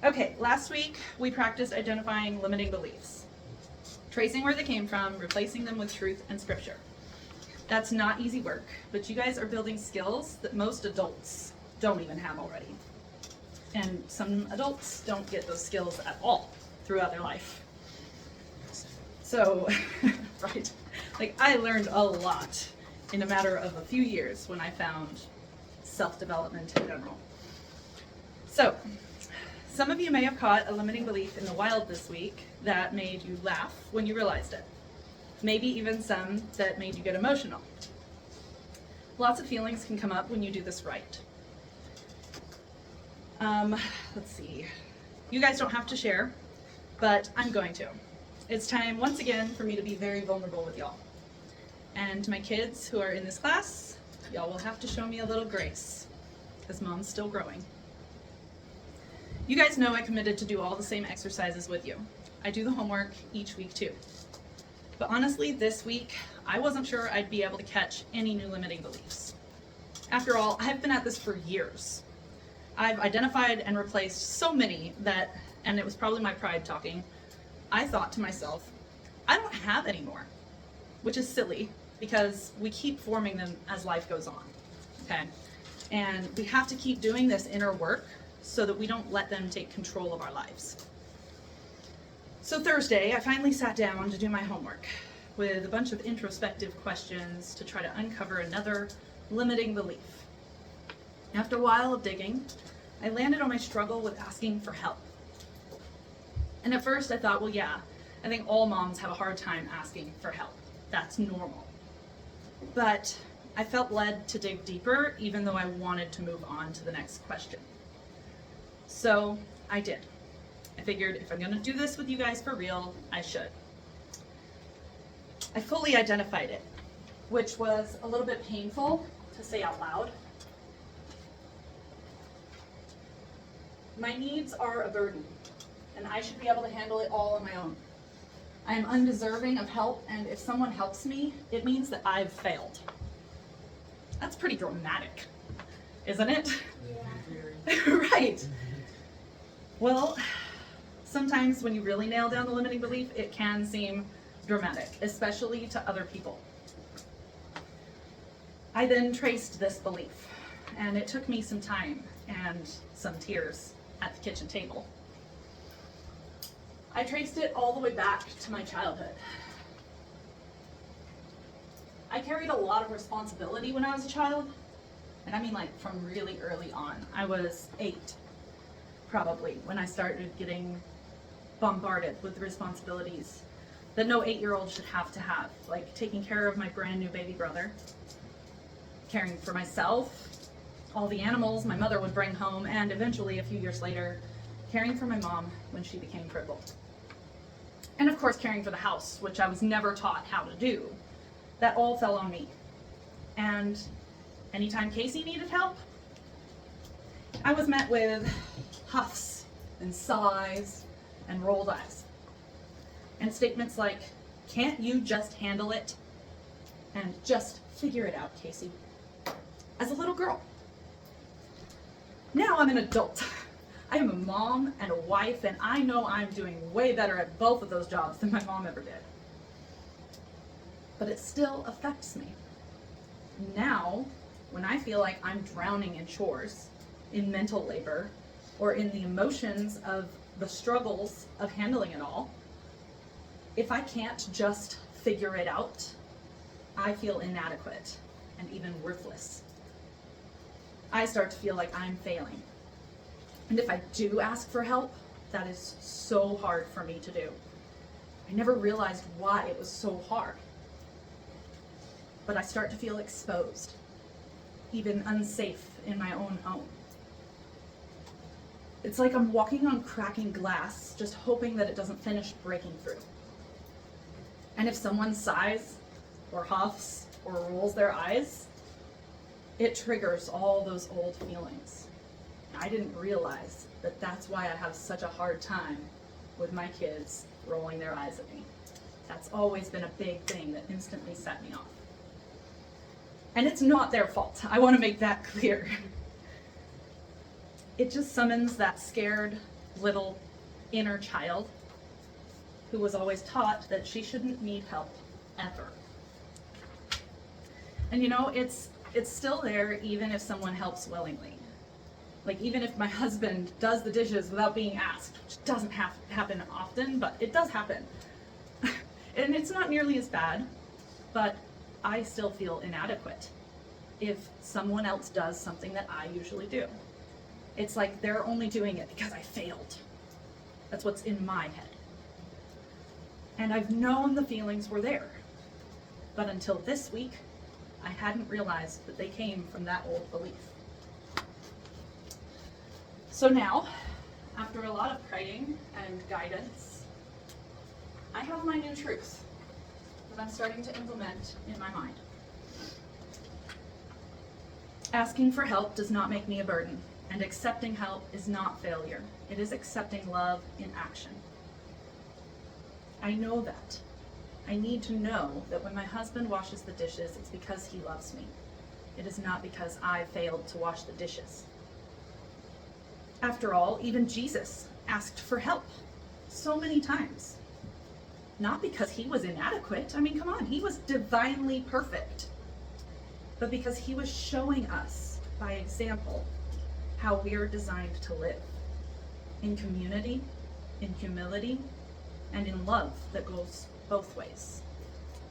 Okay, last week we practiced identifying limiting beliefs, tracing where they came from, replacing them with truth and scripture. That's not easy work, but you guys are building skills that most adults don't even have already. And some adults don't get those skills at all throughout their life. So, right, like I learned a lot in a matter of a few years when I found self-development in general. So, some of you may have caught a limiting belief in the wild this week that made you laugh when you realized it. Maybe even some that made you get emotional. Lots of feelings can come up when you do this right. Let's see. You guys don't have to share, but I'm going to. It's time once again for me to be very vulnerable with y'all. And to my kids who are in this class, y'all will have to show me a little grace, because mom's still growing. You guys know I committed to do all the same exercises with you. I do the homework each week too. But honestly, this week, I wasn't sure I'd be able to catch any new limiting beliefs. After all, I've been at this for years. I've identified and replaced so many that, and it was probably my pride talking, I thought to myself, I don't have any more, which is silly because we keep forming them as life goes on, okay? And we have to keep doing this inner work so that we don't let them take control of our lives. So Thursday, I finally sat down to do my homework with a bunch of introspective questions to try to uncover another limiting belief. After a while of digging, I landed on my struggle with asking for help. And at first I thought, well, yeah, I think all moms have a hard time asking for help. That's normal. But I felt led to dig deeper, even though I wanted to move on to the next question. So I did. I figured if I'm going to do this with you guys for real, I should. I fully identified it, which was a little bit painful to say out loud. My needs are a burden, and I should be able to handle it all on my own. I am undeserving of help, and if someone helps me, it means that I've failed. That's pretty dramatic, isn't it? Yeah. Right. Well, sometimes when you really nail down the limiting belief, it can seem dramatic, especially to other people. I then traced this belief, and it took me some time and some tears at the kitchen table. I traced it all the way back to my childhood. I carried a lot of responsibility when I was a child, and I mean like from really early on. I was 8, probably, when I started getting bombarded with the responsibilities that no 8-year-old should have to have, like taking care of my brand new baby brother, caring for myself, all the animals my mother would bring home, and eventually, a few years later, caring for my mom when she became crippled. And of course, caring for the house, which I was never taught how to do. That all fell on me. And anytime Casey needed help, I was met with huffs and sighs and rolled eyes. And statements like, "Can't you just handle it?" And "Just figure it out, Casey." As a little girl. Now I'm an adult. I am a mom and a wife, and I know I'm doing way better at both of those jobs than my mom ever did. But it still affects me. Now, when I feel like I'm drowning in chores, in mental labor, or in the emotions of the struggles of handling it all, if I can't just figure it out, I feel inadequate and even worthless. I start to feel like I'm failing. And if I do ask for help, that is so hard for me to do. I never realized why it was so hard. But I start to feel exposed, even unsafe in my own home. It's like I'm walking on cracking glass, just hoping that it doesn't finish breaking through. And if someone sighs, or huffs, or rolls their eyes, it triggers all those old feelings. I didn't realize that that's why I have such a hard time with my kids rolling their eyes at me. That's always been a big thing that instantly set me off. And it's not their fault. I want to make that clear. It just summons that scared, little inner child who was always taught that she shouldn't need help ever. And you know, it's still there even if someone helps willingly. Like even if my husband does the dishes without being asked, which doesn't happen often, but it does happen. And it's not nearly as bad, but I still feel inadequate if someone else does something that I usually do. It's like they're only doing it because I failed. That's what's in my head. And I've known the feelings were there. But until this week, I hadn't realized that they came from that old belief. So now, after a lot of praying and guidance, I have my new truth that I'm starting to implement in my mind. Asking for help does not make me a burden, and accepting help is not failure. It is accepting love in action. I know that. I need to know that when my husband washes the dishes, it's because he loves me. It is not because I failed to wash the dishes. After all, even Jesus asked for help so many times. Not because he was inadequate. I mean, come on, he was divinely perfect. But because he was showing us by example how we are designed to live in community, in humility, and in love that goes both ways.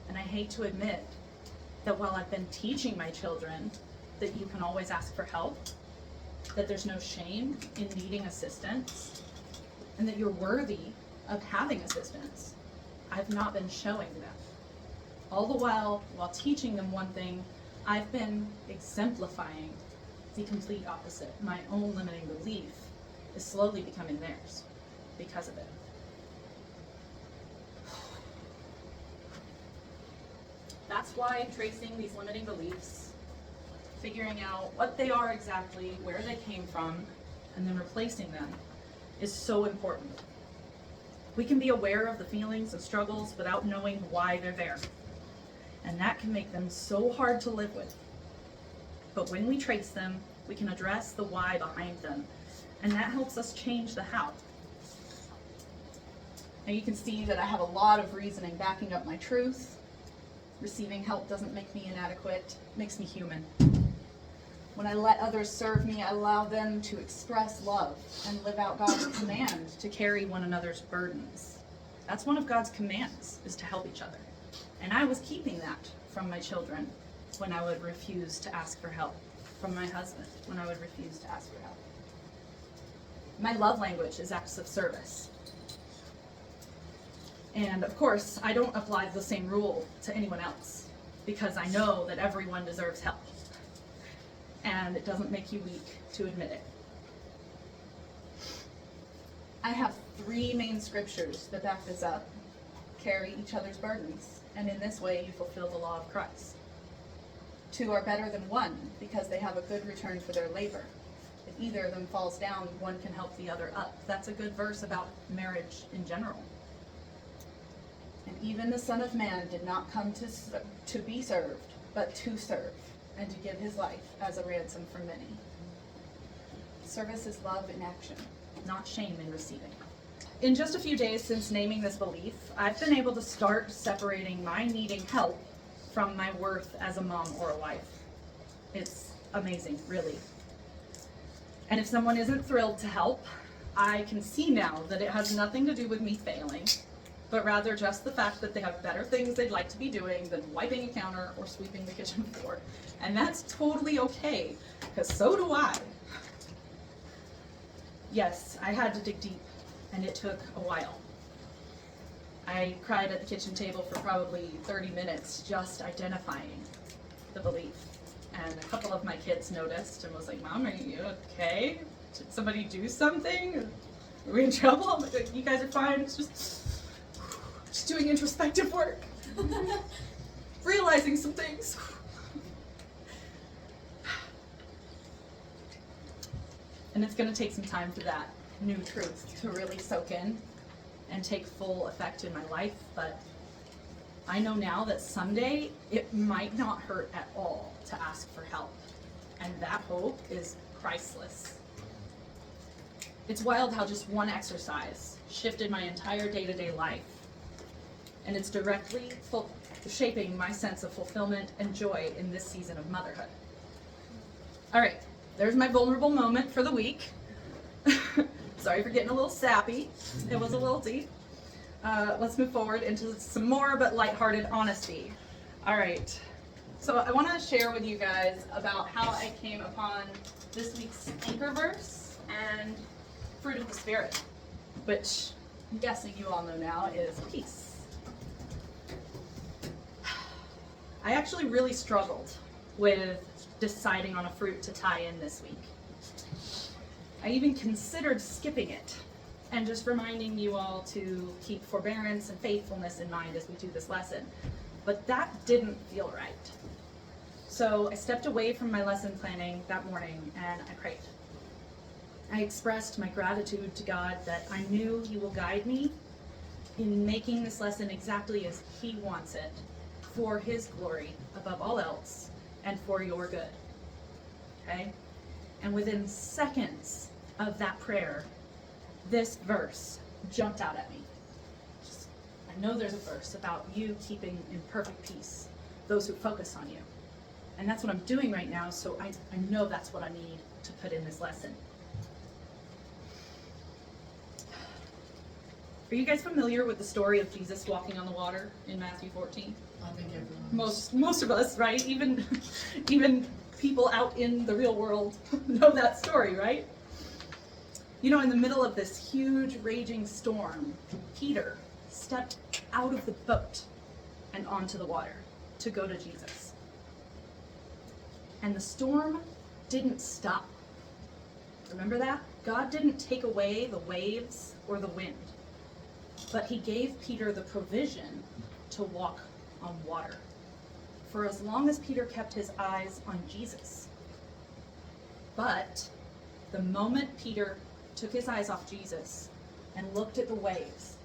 And I hate to admit that while I've been teaching my children that you can always ask for help, that there's no shame in needing assistance, and that you're worthy of having assistance, I've not been showing them. All the while teaching them one thing, I've been exemplifying the complete opposite. My own limiting belief is slowly becoming theirs because of it. That's why tracing these limiting beliefs, figuring out what they are exactly, where they came from, and then replacing them is so important. We can be aware of the feelings and struggles without knowing why they're there. And that can make them so hard to live with. But when we trace them, we can address the why behind them, and that helps us change the how. Now you can see that I have a lot of reasoning backing up my truth. Receiving help doesn't make me inadequate, it makes me human. When I let others serve me, I allow them to express love and live out God's command to carry one another's burdens. That's one of God's commands, is to help each other. And I was keeping that from my children when I would refuse to ask for help, from my husband when I would refuse to ask for help. My love language is acts of service. And of course, I don't apply the same rule to anyone else because I know that everyone deserves help. And it doesn't make you weak to admit it. I have 3 main scriptures that back this up. Carry each other's burdens, and in this way you fulfill the law of Christ. 2 are better than 1 because they have a good return for their labor. If either of them falls down, one can help the other up. That's a good verse about marriage in general. And even the Son of Man did not come to be served, but to serve, and to give his life as a ransom for many. Service is love in action, not shame in receiving. In just a few days since naming this belief, I've been able to start separating my needing help from my worth as a mom or a wife. It's amazing, really. And if someone isn't thrilled to help, I can see now that it has nothing to do with me failing, but rather just the fact that they have better things they'd like to be doing than wiping a counter or sweeping the kitchen floor. And that's totally okay, because so do I. Yes, I had to dig deep, and it took a while. I cried at the kitchen table for probably 30 minutes just identifying the belief. And a couple of my kids noticed and was like, "Mom, are you okay? Did somebody do something? Are we in trouble?" I'm like, "You guys are fine. It's just doing introspective work." Realizing some things. And it's going to take some time for that new truth to really soak in and take full effect in my life, but I know now that someday it might not hurt at all to ask for help, and that hope is priceless. It's wild how just one exercise shifted my entire day-to-day life. And it's directly shaping my sense of fulfillment and joy in this season of motherhood. All right, there's my vulnerable moment for the week. Sorry for getting a little sappy. It was a little deep. Let's move forward into some more but lighthearted honesty. All right, so I want to share with you guys about how I came upon this week's anchor verse and fruit of the Spirit, which I'm guessing you all know now is peace. I actually really struggled with deciding on a fruit to tie in this week. I even considered skipping it and just reminding you all to keep forbearance and faithfulness in mind as we do this lesson. But that didn't feel right. So I stepped away from my lesson planning that morning and I prayed. I expressed my gratitude to God that I knew He will guide me in making this lesson exactly as He wants it, for His glory above all else, and for your good. Okay? And within seconds of that prayer, this verse jumped out at me. I know there's a verse about you keeping in perfect peace those who focus on you. And that's what I'm doing right now, so I know that's what I need to put in this lesson. Are you guys familiar with the story of Jesus walking on the water in Matthew 14? I think everyone. Most of us, right? Even people out in the real world know that story, right? You know, in the middle of this huge raging storm, Peter stepped out of the boat and onto the water to go to Jesus. And the storm didn't stop. Remember that? God didn't take away the waves or the wind, but He gave Peter the provision to walk on water for as long as Peter kept his eyes on Jesus. But the moment Peter took his eyes off Jesus and looked at the waves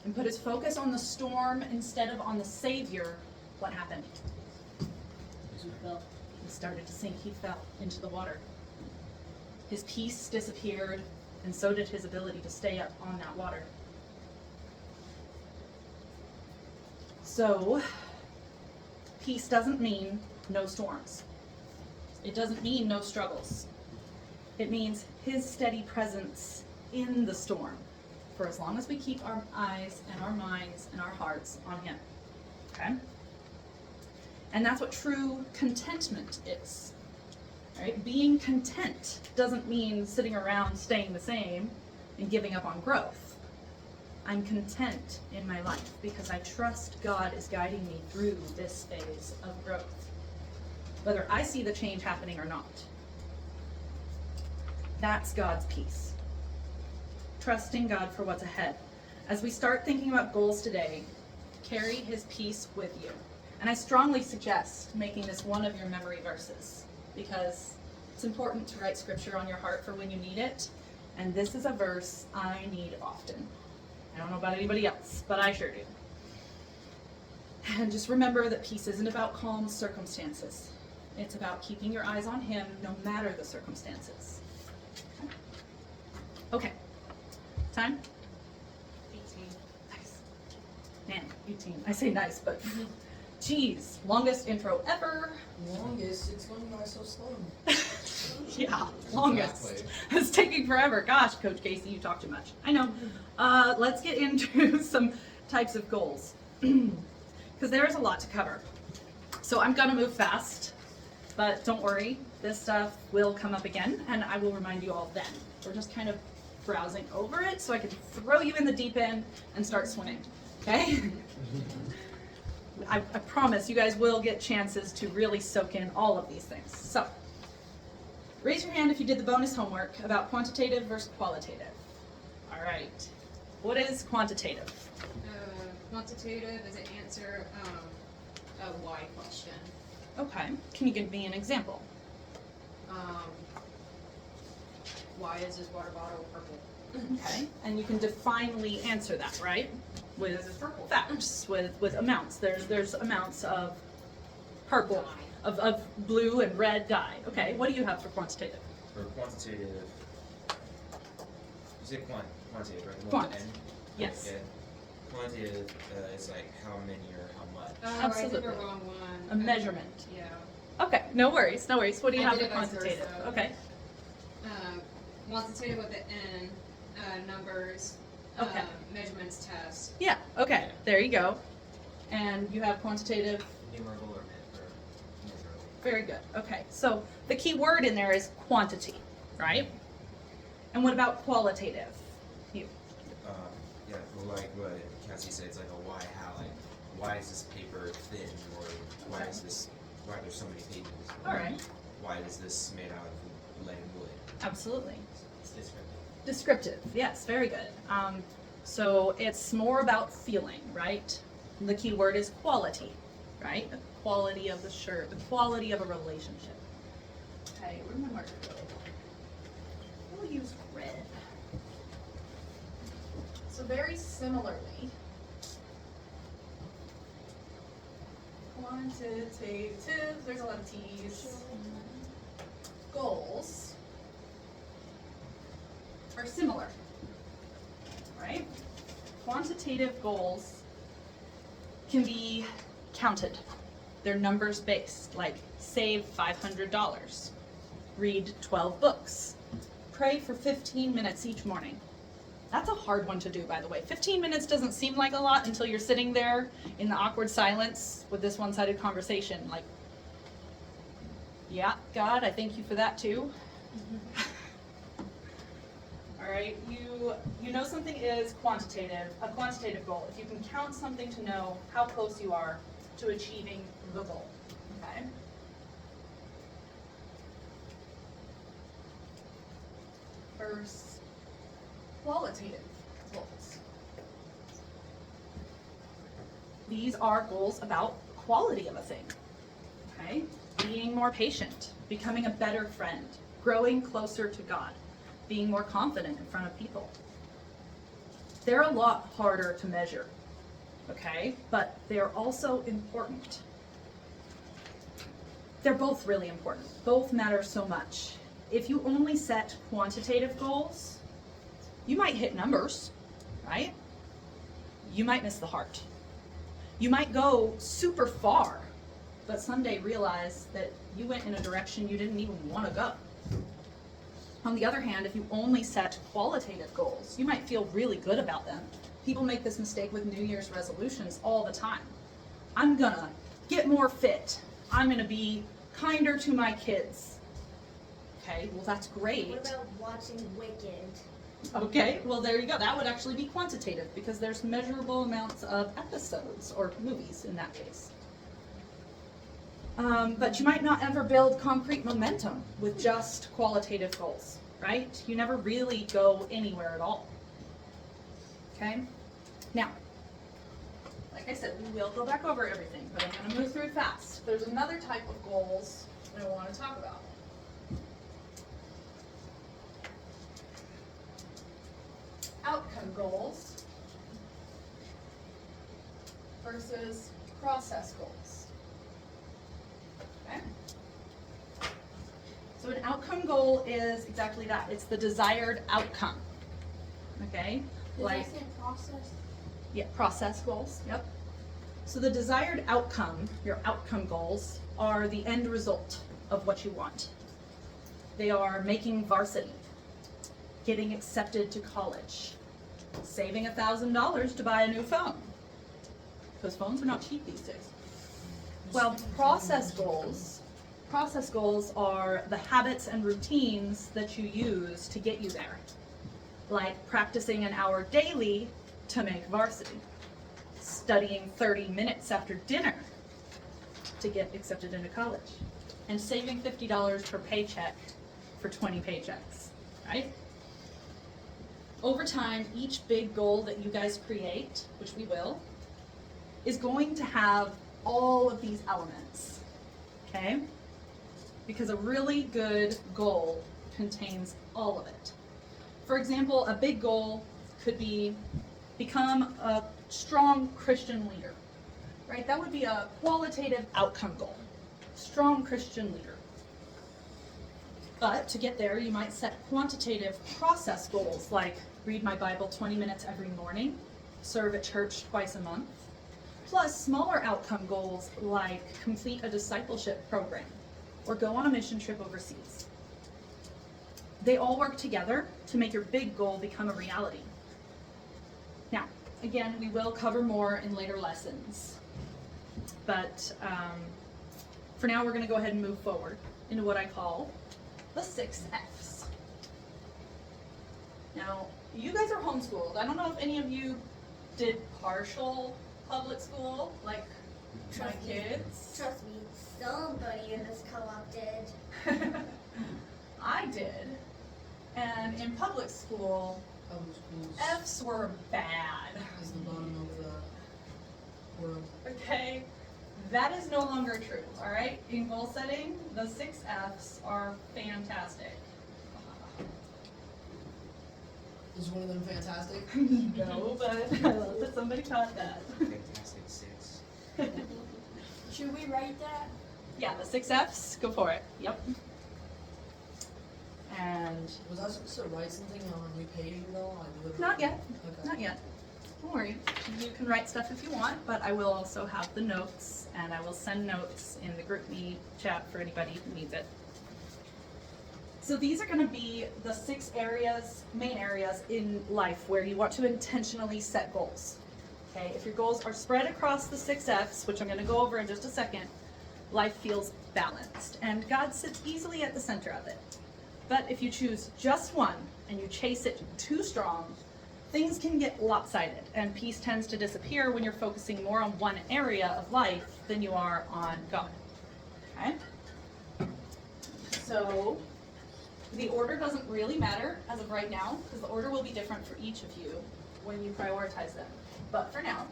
and put his focus on the storm instead of on the Savior, what happened? He fell. He started to sink. He fell into the water. His peace disappeared, and so did his ability to stay up on that water. So, peace doesn't mean no storms. It doesn't mean no struggles. It means His steady presence in the storm for as long as we keep our eyes and our minds and our hearts on Him. Okay? And that's what true contentment is. Right? Being content doesn't mean sitting around staying the same and giving up on growth. I'm content in my life because I trust God is guiding me through this phase of growth, whether I see the change happening or not. That's God's peace. Trusting God for what's ahead. As we start thinking about goals today, carry His peace with you. And I strongly suggest making this one of your memory verses, because it's important to write scripture on your heart for when you need it. And this is a verse I need often. I don't know about anybody else, but I sure do. And just remember that peace isn't about calm circumstances. It's about keeping your eyes on Him no matter the circumstances. Okay. Time? 18. Nice. Man, 18. I say nice, but geez, longest intro ever. Longest, it's going by so slow. Yeah, longest. Exactly. It's taking forever. Gosh, Coach Casey, you talk too much. I know. Let's get into some types of goals, because there's a lot to cover. So I'm going to move fast, but don't worry, this stuff will come up again, and I will remind you all then. We're just kind of browsing over it so I can throw you in the deep end and start swimming, okay? I promise you guys will get chances to really soak in all of these things. So, raise your hand if you did the bonus homework about quantitative versus qualitative. All right. What is quantitative? Quantitative is an answer a why question. Okay. Can you give me an example? Why is this water bottle purple? Okay. And you can definely answer that, right? With facts, with amounts. There's amounts of purple, of blue and red dye. Okay. What do you have for quantitative? For quantitative, said quantitative, right? The one Quant. at the end? Yes. Yeah. Quantitative is like how many or how much. Oh, I Absolutely. did the wrong one. A measurement. Yeah. Okay, no worries, no worries. What do you I have did for it vice quantitative? versa. Okay. Quantitative with the N, numbers, Okay. measurements, tests. Yeah, okay, there you go. And you have quantitative. Numerable or measurable. Very good. Okay, so the key word in there is quantity, right? And what about qualitative? You. Yeah, well, like what Cassie said, it's like a why, how, like why is this paper thin, or why Okay. is this, why are there so many pages? All right. Why is this made out of lead and wood? Absolutely. It's descriptive. Descriptive. Yes, very good. So it's more about feeling, right? The key word is quality, right? The quality of the shirt, the quality of a relationship. Okay, where did my marker go? We'll use red. So very similarly, quantitative, there's a lot of T's. Goals are similar, right? Quantitative goals can be counted. They're numbers based, like save $500, read 12 books, pray for 15 minutes each morning. That's a hard one to do, by the way. 15 minutes doesn't seem like a lot until you're sitting there in the awkward silence with this one-sided conversation, like, yeah, God, I thank you for that too. All right, you know something is quantitative, a quantitative goal. If you can count something to know how close you are to achieving the goal, okay? First, qualitative goals. These are goals about quality of a thing, okay? Being more patient, becoming a better friend, growing closer to God, being more confident in front of people. They're a lot harder to measure, okay? But they're also important. They're both really important. Both matter so much. If you only set quantitative goals, you might hit numbers, right? You might miss the heart. You might go super far, but someday realize that you went in a direction you didn't even want to go. On the other hand, if you only set qualitative goals, you might feel really good about them. People make this mistake with New Year's resolutions all the time. I'm gonna get more fit. I'm gonna be kinder to my kids. Okay, well that's great. What about watching Wicked? Okay, well there you go. That would actually be quantitative because there's measurable amounts of episodes or movies in that case. But you might not ever build concrete momentum with just qualitative goals, right? You never really go anywhere at all. Okay? Now, like I said, we will go back over everything, but I'm going to move through fast. There's another type of goals that I want to talk about. Outcome goals versus process goals. Okay? So an outcome goal is exactly that. It's the desired outcome. Okay? Did I say process? Yeah, process goals. Yep. So the desired outcome, your outcome goals, are the end result of what you want. They are making varsity, getting accepted to college, saving $1,000 to buy a new phone, because phones are not cheap these days. Well, process goals are the habits and routines that you use to get you there, like practicing an hour daily to make varsity, studying 30 minutes after dinner to get accepted into college, and saving $50 per paycheck for 20 paychecks, right? Over time, each big goal that you guys create, which we will, is going to have all of these elements, okay? Because a really good goal contains all of it. For example, a big goal could be become a strong Christian leader, right? That would be a qualitative outcome goal. Strong Christian leader. But to get there, you might set quantitative process goals like read my Bible 20 minutes every morning, serve at church twice a month, plus smaller outcome goals like complete a discipleship program or go on a mission trip overseas. They all work together to make your big goal become a reality. Now, again, we will cover more in later lessons, but for now we're going to go ahead and move forward into what I call the 6 F's. Now, you guys are homeschooled. I don't know if any of you did partial public school, like my kids. Trust me, somebody in this co-op did. I did. And in public school, Public schools F's were bad. is the bottom of the world. Okay? That is no longer true, all right? In goal setting, the 6 F's are fantastic. Is one of them fantastic? No, but I love that somebody caught that. Fantastic 6. Should we write that? Yeah, the 6 F's, go for it. Yep. And Was I supposed to write something on new page at all? I literally- not yet, Okay. not yet. Don't worry. You can write stuff if you want, but I will also have the notes, and I will send notes in the group meet chat for anybody who needs it. So these are going to be the 6 areas, main areas in life where you want to intentionally set goals. Okay, if your goals are spread across the 6 F's, which I'm going to go over in just a second, life feels balanced, and God sits easily at the center of it. But if you choose just one and you chase it too strong, things can get lopsided, and peace tends to disappear when you're focusing more on one area of life than you are on God. Okay? So the order doesn't really matter as of right now, because the order will be different for each of you when you prioritize them. But for now,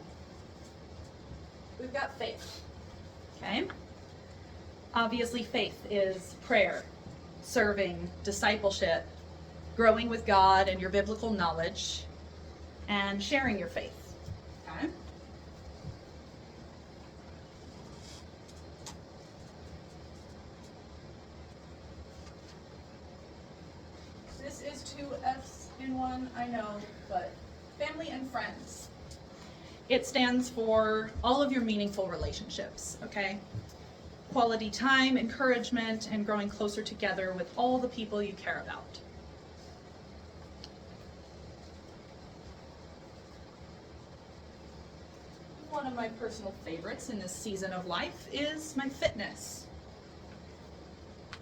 we've got faith. Okay? Obviously, faith is prayer, serving, discipleship, growing with God and your biblical knowledge, and sharing your faith. Okay? This is 2 F's in one, I know, but family and friends. It stands for all of your meaningful relationships, okay? Quality time, encouragement, and growing closer together with all the people you care about. One of my personal favorites in this season of life is my fitness.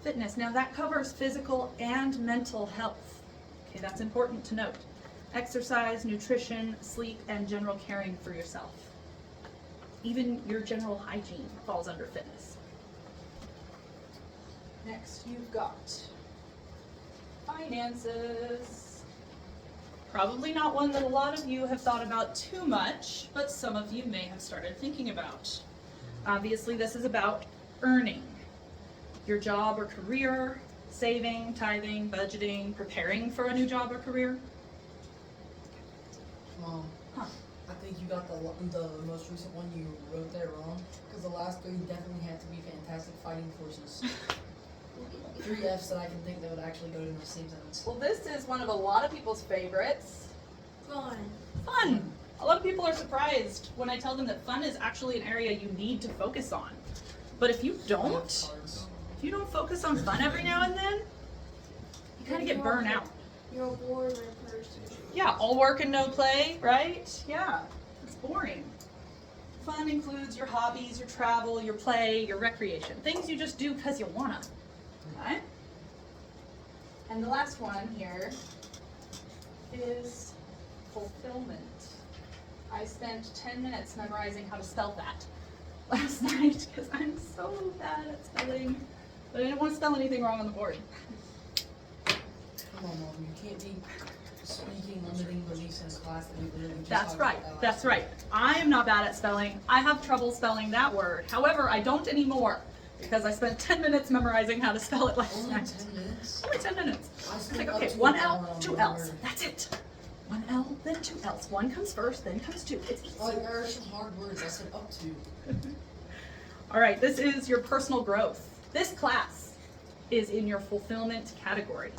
Fitness, now that covers physical and mental health. Okay, that's important to note. Exercise, nutrition, sleep, and general caring for yourself. Even your general hygiene falls under fitness. Next, you've got finances. Probably not one that a lot of you have thought about too much, but some of you may have started thinking about. Obviously, this is about earning. Your job or career, saving, tithing, budgeting, preparing for a new job or career. Mom, Huh. I think you got the most recent one you wrote there wrong, because the last 3 definitely had to be fantastic fighting forces. 3 F's that I can think that would actually go in the same sentence. Well, this is one of a lot of people's favorites. Fun. Fun. A lot of people are surprised when I tell them that fun is actually an area you need to focus on. But if you don't focus on fun every now and then, you kind of get burnt out. You're a boring person. Yeah, all work and no play, right? Yeah, it's boring. Fun includes your hobbies, your travel, your play, your recreation. Things you just do because you wanna. Okay? And the last one here is fulfillment. I spent 10 minutes memorizing how to spell that last night because I'm so bad at spelling, but I didn't want to spell anything wrong on the board. Come on, Mom, you can't be speaking limiting beliefs in a class that we literally just That's talked right, about that's last right. I am not bad at spelling. I have trouble spelling that word. However, I don't anymore because I spent 10 minutes memorizing how to spell it last Only night. 10 minutes? Only 10 minutes. I It's spent like, up okay, to 1 an L, hour on 2 one L's. word. That's it. 1 L, then 2 L's. One comes first, then comes 2. It's easy. Oh, there are some hard words. I said up to. All right, this is your personal growth. This class is in your fulfillment category.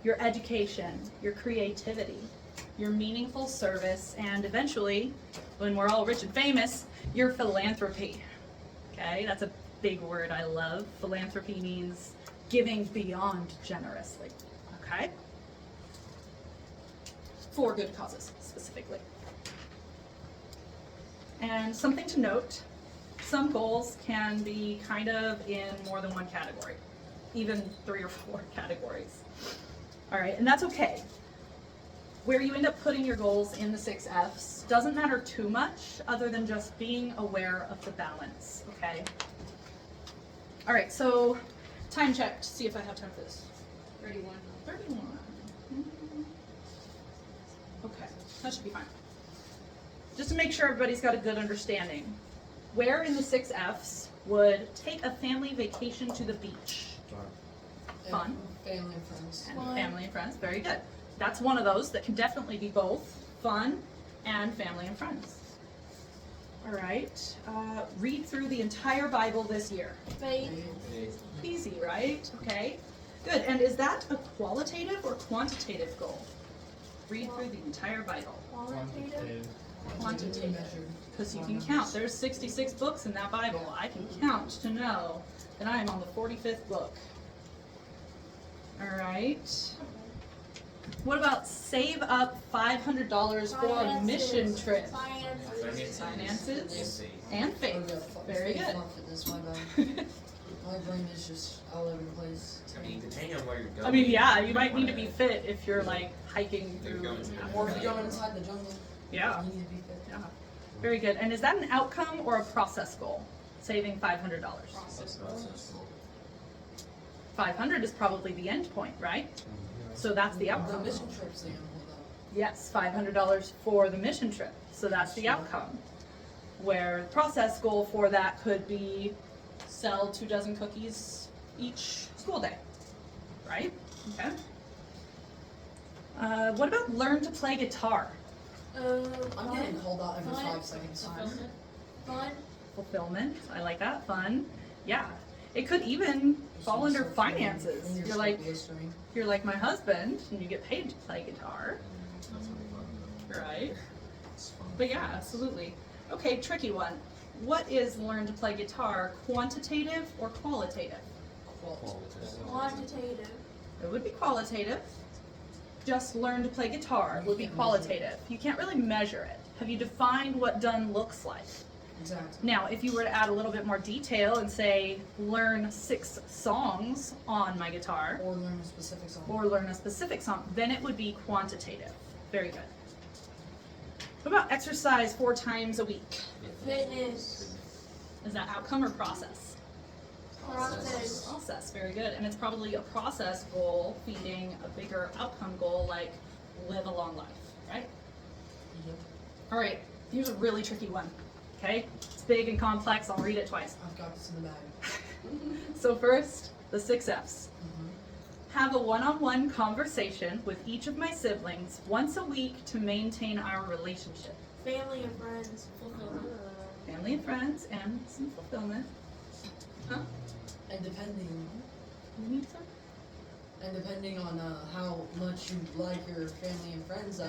Your education, your creativity, your meaningful service, and eventually, when we're all rich and famous, your philanthropy. Okay, that's a big word I love. Philanthropy means giving beyond generously. Okay? For good causes, specifically. And something to note, some goals can be kind of in more than one category, even 3 or 4 categories. All right, and that's okay. Where you end up putting your goals in the 6 Fs doesn't matter too much other than just being aware of the balance, okay? All right, so time check to see if I have time for this. 31. 31. Okay, that should be fine. Just to make sure everybody's got a good understanding, where in the 6 Fs would take a family vacation to the beach? Fun. Family and friends. And family and friends, very good. That's one of those that can definitely be both fun and family and friends. All right, read through the entire Bible this year. Faith. Easy, right? Okay, good. And is that a qualitative or quantitative goal? Read through the entire Bible. Qualitative. Quantitative, because you can count. There's 66 books in that Bible. I can count to know that I am on the 45th book. All right. What about save up $500 for a mission trip? Finances and faith. Very good. My brain is just all over the place. I mean, depending on where you're going. I mean, yeah, you might need to be fit if you're like hiking through. Or if you're going inside the jungle, Yeah. you need to be fit. Yeah. Very good. And is that an outcome or a process goal? Saving $500. Process. 500 is probably the end point, right? So that's the The outcome. mission trip's the animal though. Yes, $500 for the mission trip. So that's the outcome. Where the process goal for that could be sell 2 dozen cookies each school day, right? Okay. What about learn to play guitar? I'm getting called out every 5 seconds. Fun. Fulfillment. I like that. Fun. Yeah. It could even fall under finances. You're like my husband, and you get paid to play guitar, right? But yeah, absolutely. Okay, tricky one. What is learn to play guitar? Quantitative or qualitative? Quantitative. It would be qualitative. Just learn to play guitar would be qualitative. You can't really measure it. Have you defined what done looks like? Exactly. Now, if you were to add a little bit more detail and say, learn 6 songs on my guitar, Or learn a specific song. or learn a specific song, then it would be quantitative. Very good. What about exercise 4 times a week? Fitness. Is that outcome or process? Process. Process, very good. And it's probably a process goal feeding a bigger outcome goal like live a long life, right? Yep. All right, here's a really tricky one, okay? It's big and complex, I'll read it twice. I've got this in the bag. So first, the 6 F's. Mhm. Have a one-on-one conversation with each of my siblings once a week to maintain our relationship. Family and friends. Fulfillment. Family and friends and some fulfillment. Huh? And depending You need some? on how much you like your family and friends,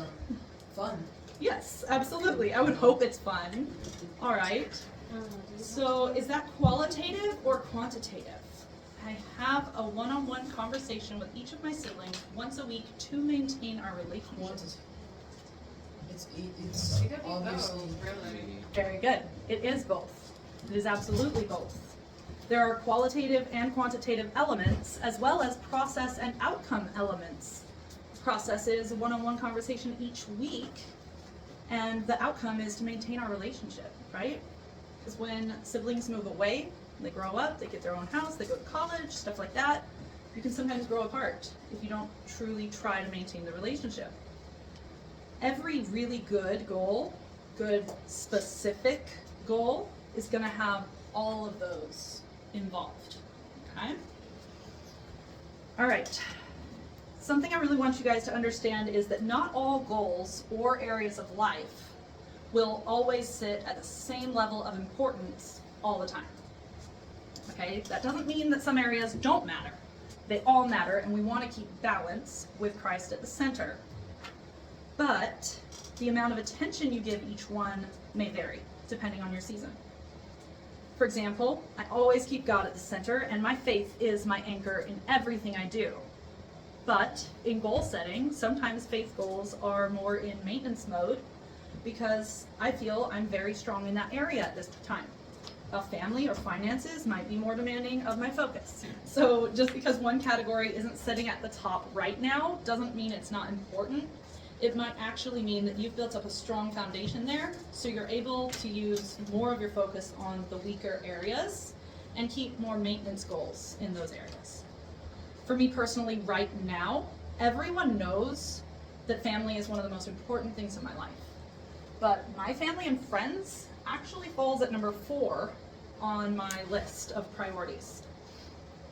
fun. Yes, absolutely. I would hope it's fun. All right. So is that qualitative or quantitative? I have a one-on-one conversation with each of my siblings once a week to maintain our relationship. Quantity. It's It could be obviously both, really. Very good. It is both. It is absolutely both. There are qualitative and quantitative elements, as well as process and outcome elements. Process is a one-on-one conversation each week, and the outcome is to maintain our relationship, right? Because when siblings move away, they grow up, they get their own house, they go to college, stuff like that, you can sometimes grow apart if you don't truly try to maintain the relationship. Every really good goal, good specific goal, is going to have all of those involved, okay? All right. Something I really want you guys to understand is that not all goals or areas of life will always sit at the same level of importance all the time. Okay? That doesn't mean that some areas don't matter. They all matter, and we want to keep balance with Christ at the center. But the amount of attention you give each one may vary, depending on your season. For example, I always keep God at the center, and my faith is my anchor in everything I do. But in goal setting, sometimes faith goals are more in maintenance mode because I feel I'm very strong in that area at this time. Family or finances might be more demanding of my focus. So just because one category isn't sitting at the top right now doesn't mean it's not important. It might actually mean that you've built up a strong foundation there, so you're able to use more of your focus on the weaker areas and keep more maintenance goals in those areas. For me personally, right now, everyone knows that family is one of the most important things in my life. But my family and friends actually falls at number 4 on my list of priorities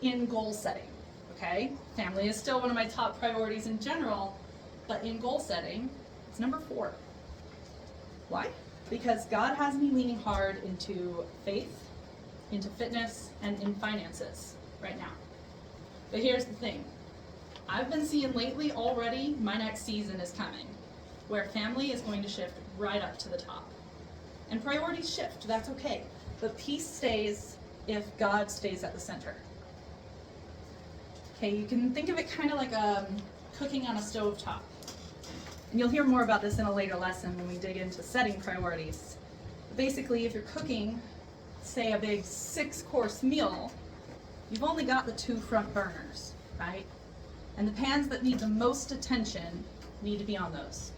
in goal setting, okay? Family is still one of my top priorities in general, but in goal setting, it's number 4. Why? Because God has me leaning hard into faith, into fitness, and in finances right now. But here's the thing. I've been seeing lately already my next season is coming, where family is going to shift right up to the top. And priorities shift, that's okay. But peace stays if God stays at the center. Okay, you can think of it kind of like cooking on a stove top. And you'll hear more about this in a later lesson when we dig into setting priorities. But basically, if you're cooking, say, a big 6-course meal, you've only got the 2 front burners, right? And the pans that need the most attention need to be on those.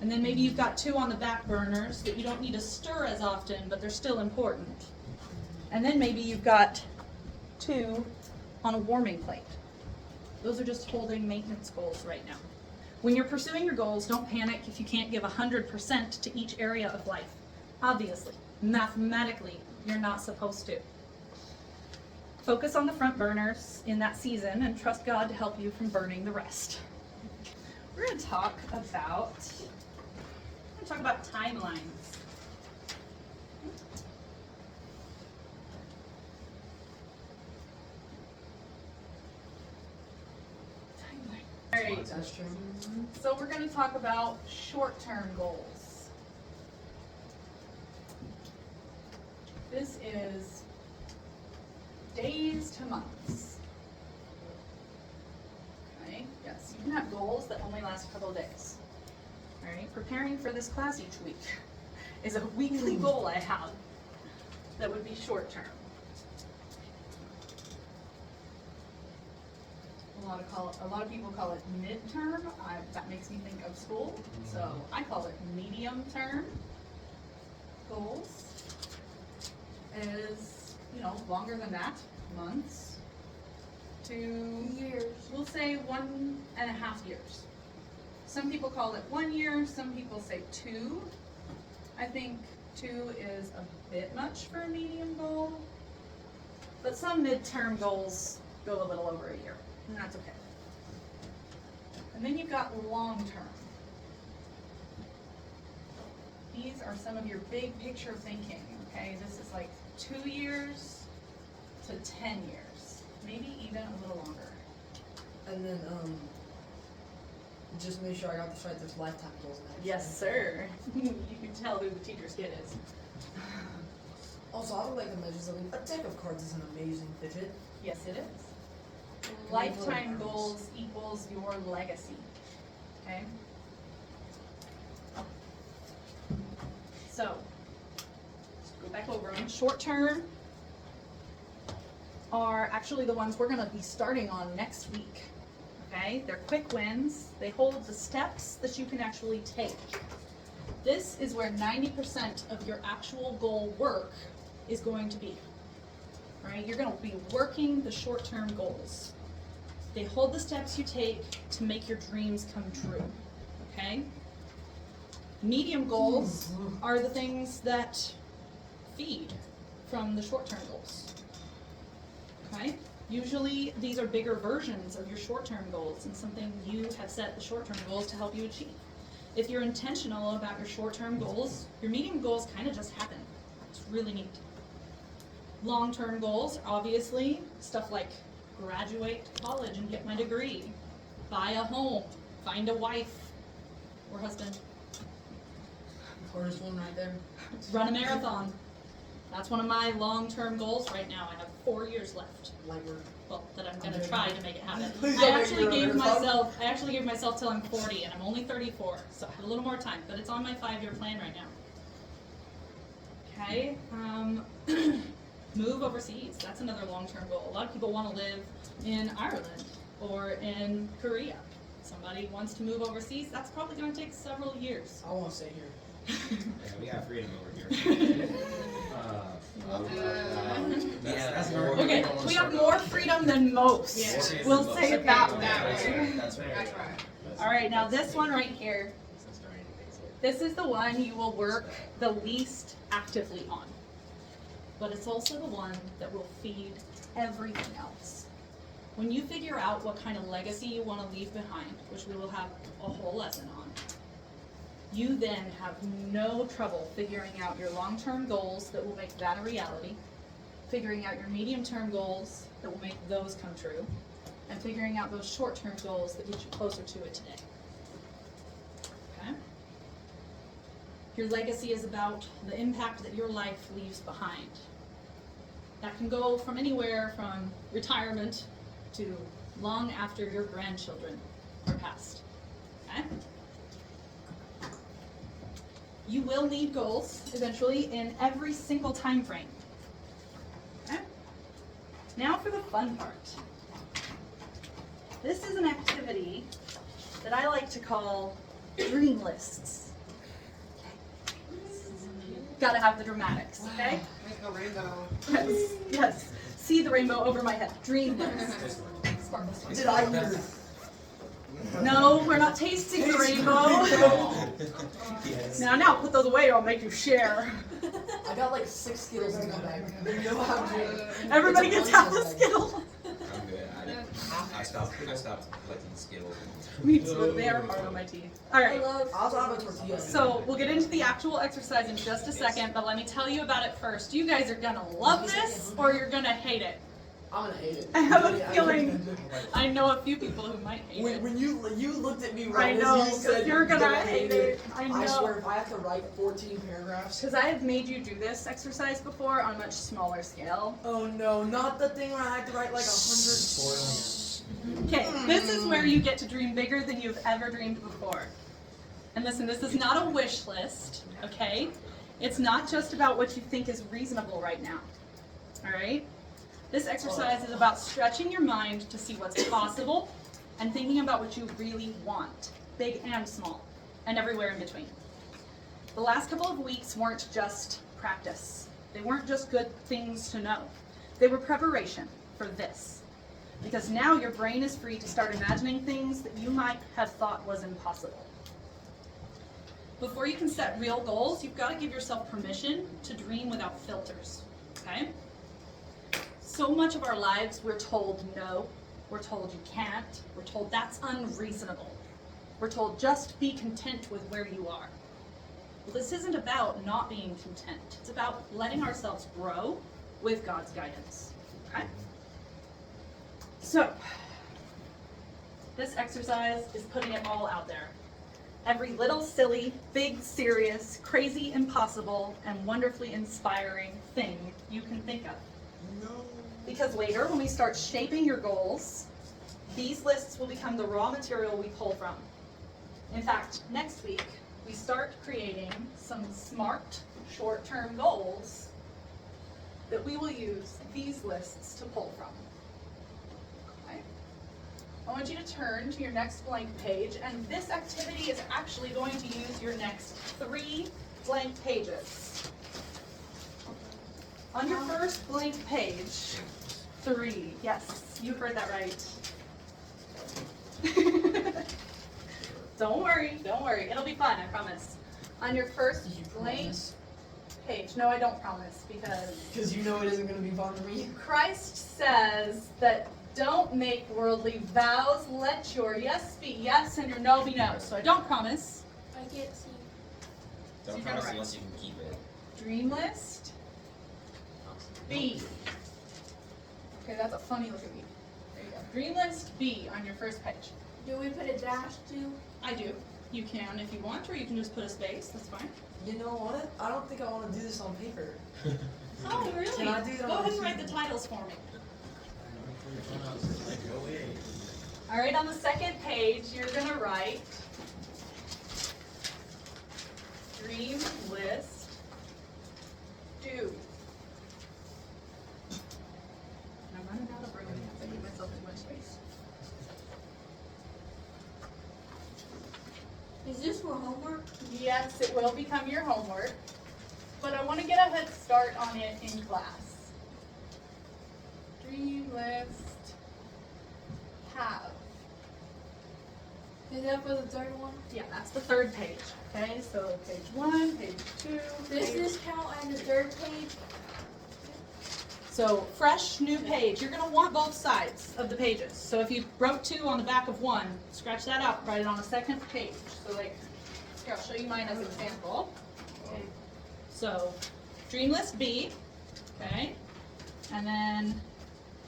And then maybe you've got 2 on the back burners that you don't need to stir as often, but they're still important. And then maybe you've got 2 on a warming plate. Those are just holding maintenance goals right now. When you're pursuing your goals, don't panic if you can't give 100% to each area of life. Obviously, mathematically, you're not supposed to. Focus on the front burners in that season and trust God to help you from burning the rest. We're going to talk about timelines. All right, That's true. so we're going to talk about short-term goals. This is days to months. Okay, yes, you can have goals that only last a couple of days. All right, preparing for this class each week is a weekly goal I have that would be short-term. A lot of people call it midterm. That makes me think of school. So I call it medium-term goals. Is, longer than that, months to Years. we'll say 1.5 years. Some people call it 1 year, some people say 2. I think 2 is a bit much for a medium goal, but some midterm goals go a little over a year, and that's okay. And then you've got long term. These are some of your big picture thinking, okay? This is like 2 years to 10 years, maybe even a little longer. And then, just make sure I got this right, there's lifetime goals in that. Yes, sir. You can tell who the teacher's kid is. Also, I would like to mention something. A deck of cards is an amazing fidget. Yes, it is. Lifetime goals equals your legacy. Okay? So, let's go back over them. Short term are actually the ones we're going to be starting on next week. Okay? They're quick wins. They hold the steps that you can actually take. This is where 90% of your actual goal work is going to be. Right? You're going to be working the short-term goals. They hold the steps you take to make your dreams come true. Okay? Medium goals are the things that feed from the short-term goals. Okay? Usually these are bigger versions of your short-term goals and something you have set the short-term goals to help you achieve. If you're intentional about your short-term goals, your medium goals kind of just happen. It's really neat. Long-term goals, obviously, stuff like graduate college and get my degree, buy a home, find a wife or husband, Hardest one right there. run a marathon. That's one of my long-term goals right now. I have 4 years left. Light work. Well, that I'm gonna try to make it happen. Please I don't make actually me gave run a marathon. myself till I'm 40 and I'm only 34, so I have a little more time, but it's on my 5-year plan right now. Okay, move overseas. That's another long-term goal. A lot of people want to live in Ireland or in Korea. Somebody wants to move overseas. That's probably going to take several years. I want to stay here. Yeah, we got freedom over here. Yeah, that's more. Okay, we have more freedom than most. Yeah. We'll say it that way. That's right. That's right. That's right. All right, now this one right here. This is the one you will work the least actively on. But it's also the one that will feed everything else. When you figure out what kind of legacy you want to leave behind, which we will have a whole lesson on, you then have no trouble figuring out your long-term goals that will make that a reality, figuring out your medium-term goals that will make those come true, and figuring out those short-term goals that get you closer to it today. Okay? Your legacy is about the impact that your life leaves behind. That can go from anywhere from retirement to long after your grandchildren are passed. Okay? You will need goals eventually in every single time frame. Okay? Now for the fun part. This is an activity that I like to call dream lists. Gotta have the dramatics, okay? Make a rainbow. Yes, yes. See the rainbow over my head. Dream list. Did I hear? No, we're not tasting the rainbow. Yes. Now, put those away or I'll make you share. I got like 6 Skittles in my bag. You know how to. Everybody gets half a Skittle. I'm good. I stopped collecting Skittles. Me too. They are hard on my teeth. All right. I also have a tortilla. So we'll get into the actual exercise in just a second, but let me tell you about it first. You guys are gonna love this or you're gonna hate it. I'm gonna hate it. I have a feeling. I know a few people who might hate it. When you looked at me I right know, as you said you're gonna hate it. I I swear, know. if I have to write 14 paragraphs. Because I have made you do this exercise before on a much smaller scale. Oh no, not the thing where I had to write like 100. Okay, this is where you get to dream bigger than you've ever dreamed before. And listen, this is not a wish list, okay? It's not just about what you think is reasonable right now, all right? This exercise is about stretching your mind to see what's possible and thinking about what you really want, big and small, and everywhere in between. The last couple of weeks weren't just practice. They weren't just good things to know. They were preparation for this. Because now your brain is free to start imagining things that you might have thought was impossible. Before you can set real goals, you've got to give yourself permission to dream without filters, okay? So much of our lives we're told no, we're told you can't, we're told that's unreasonable. We're told just be content with where you are. Well, this isn't about not being content. It's about letting ourselves grow with God's guidance, okay? So, this exercise is putting it all out there. Every little silly, big serious, crazy impossible, and wonderfully inspiring thing you can think of. No. Because later, when we start shaping your goals, these lists will become the raw material we pull from. In fact, next week, we start creating some smart, short-term goals that we will use these lists to pull from. I want you to turn to your next blank page, and this activity is actually going to use your next 3 blank pages. On your first blank page, 3. Yes, you heard that right. Don't worry, it'll be fun, I promise. On your first Did you blank promise? page, no, I don't promise, because Because you know it isn't gonna be fun for me. Christ says that don't make worldly vows, let your yes be yes and your no be no. So I don't promise. I can't see. Don't You got it promise right. unless you can keep it. Dream list. B. Okay, that's a funny looking B. Dream list B on your first page. Do we put a dash too? I do. You can if you want, or you can just put a space. That's fine. You know what? I don't think I want to do this on paper. Oh, really? Can I do it Go on ahead and the write the keyboard? titles for me. All right, on the second page, you're gonna write dream list do. And I'm running out of room because I gave myself too much space. Is this for homework? Yes, it will become your homework, but I want to get a head start on it in class. Dream list have. Is that for the third one? Yeah, that's the third page. Okay, so page 1, page 2. Does page- this count as the third page? So fresh new page. You're going to want both sides of the pages. So if you wrote 2 on the back of one, scratch that out, write it on a second page. So like, here, I'll show you mine as an example. Okay. So dream list B, okay, and then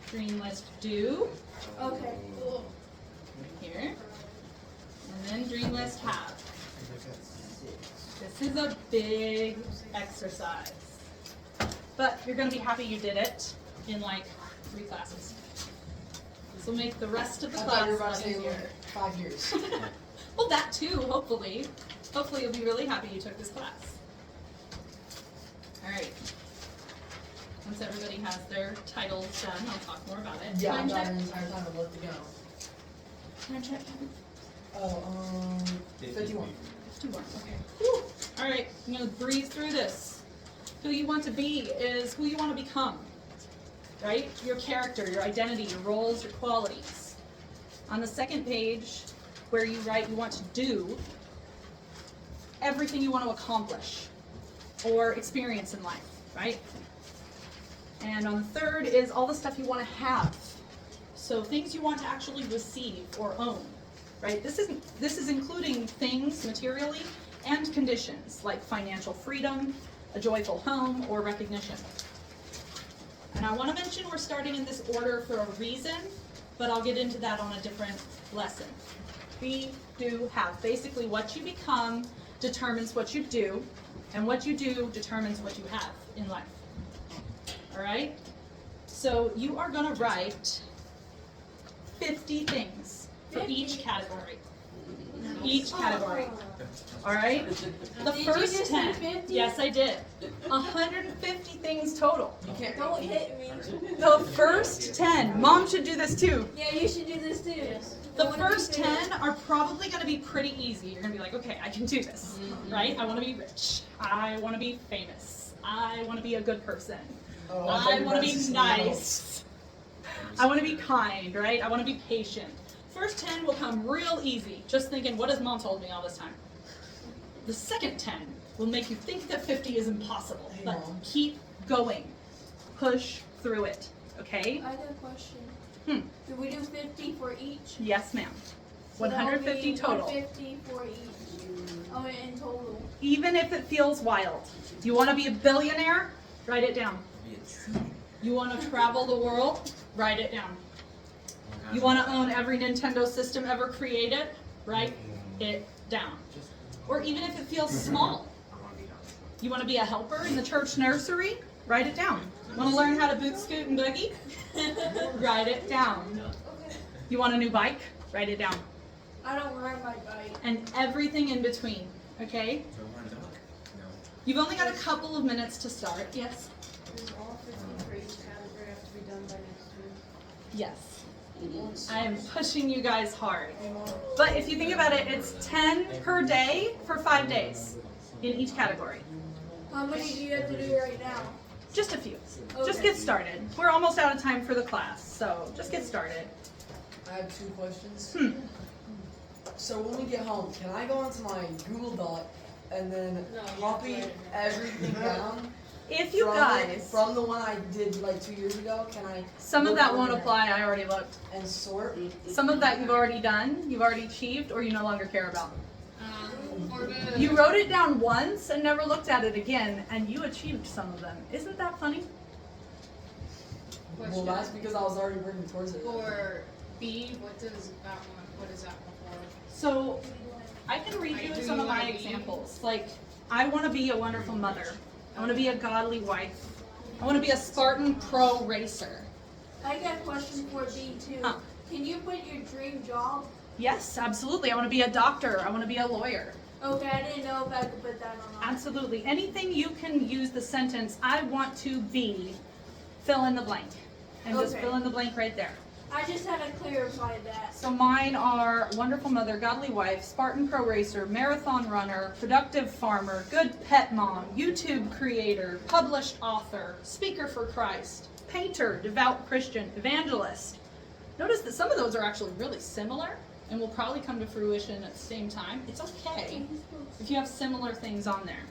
dream list do Okay. here, and then dream list have. This is a big exercise, but you're going to be happy you did it in like 3 classes. This will make the rest of the I class thought you were a about lot to say easier. like 5 years. Well, that too, hopefully. Hopefully you'll be really happy you took this class. All right. Once everybody has their titles done, I'll talk more about it. Yeah, Time I've got check. an entire time to let to go. Time check. Oh, 51. 51. Okay. Whew. All right. I'm gonna breeze through this. Who you want to be is who you want to become. Right? Your character, your identity, your roles, your qualities. On the second page, where you write you want to do everything you want to accomplish or experience in life, right? And on the third is all the stuff you want to have. So things you want to actually receive or own, right? This is including things materially and conditions like financial freedom, a joyful home, or recognition. And I want to mention we're starting in this order for a reason, but I'll get into that on a different lesson. Be, do, have. Basically, what you become determines what you do, and what you do determines what you have in life. All right? So you are going to write 50 things for each category. Each category. All right? The Did you first just say 10. 50? Yes, I did. 150 things total. You can't Don't repeat. hit me. The first 10. Mom should do this too. Yeah, you should do this too. The I wanna first be fair. 10 are probably going to be pretty easy. You're going to be like, okay, I can do this, right? I want to be rich. I want to be famous. I want to be a good person. Oh, I want to be that's nice. I want to be kind, right? I want to be patient. First 10 will come real easy, just thinking, what has mom told me all this time? The second 10 will make you think that 50 is impossible, Hey, but Mom. keep going. Push through it, okay? I got a question. Do we do 50 for each? Yes, ma'am. So that would 150 be total. 150 for each. Oh, in total. Even if it feels wild. You want to be a billionaire? Write it down. Be a true. You want to travel the world? Write it down. You want to own every Nintendo system ever created? Write it down. Or even if it feels small. You want to be a helper in the church nursery? Write it down. Want to learn how to boot, scoot, and boogie? Write it down. You want a new bike? Write it down. I don't ride my bike. And everything in between, okay? Do I want to know? No. You've only got a couple of minutes to start. Yes? Does all 50 for each category have to be done by next year? Yes. I am pushing you guys hard. But if you think about it, it's 10 per day for 5 days in each category. How many do you have to do right now? Just a few. Just Okay. get started. We're almost out of time for the class, so just get started. I have 2 questions. Hmm. So when we get home, can I go onto my Google Doc and then No, you copy have to write it down. everything down? If you from guys, from the one I did like 2 years ago, can I some of look that over won't there apply, I already looked. and sort? Some of that you've already done, you've already achieved, or you no longer care about. Or good. You wrote it down once and never looked at it again, and you achieved some of them. Isn't that funny? Well, that's because I was already working towards it. For B, what does that one, what is that before? So I can read you some of my examples. Like, I want to be a wonderful mother. I want to be a godly wife. I want to be a Spartan pro racer. I got a question for B too. Huh. Can you put your dream job? Yes, absolutely. I want to be a doctor. I want to be a lawyer. Okay, I didn't know if I could put that on. Absolutely. Anything you can use the sentence, I want to be, fill in the blank. And just Okay. fill in the blank right there. I just had to clarify that. So mine are wonderful mother, godly wife, Spartan pro racer, marathon runner, productive farmer, good pet mom, YouTube creator, published author, speaker for Christ, painter, devout Christian, evangelist. Notice that some of those are actually really similar and will probably come to fruition at the same time. It's okay if you have similar things on there.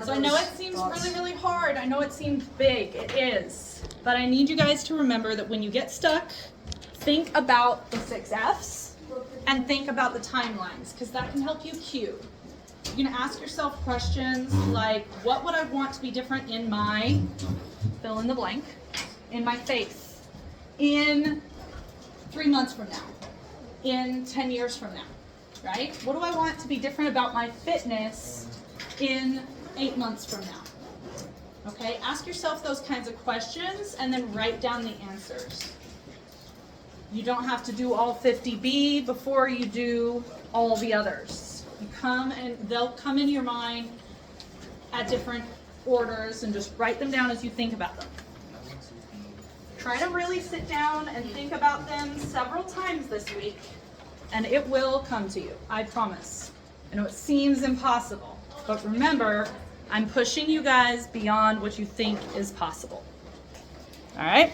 So I know it seems really, really hard. I know it seems big. It is. But I need you guys to remember that when you get stuck, think about the 6 F's and think about the timelines, because that can help you cue. You're going to ask yourself questions like, what would I want to be different in my, fill in the blank, in my faith, in 3 months from now, in 10 years from now, right? What do I want to be different about my fitness in 8 months from now? Okay, ask yourself those kinds of questions and then write down the answers. You don't have to do all 50B before you do all the others. You come and they'll come into your mind at different orders, and just write them down as you think about them. Try to really sit down and think about them several times this week, and it will come to you, I promise. I know it seems impossible, but remember, I'm pushing you guys beyond what you think is possible. All right?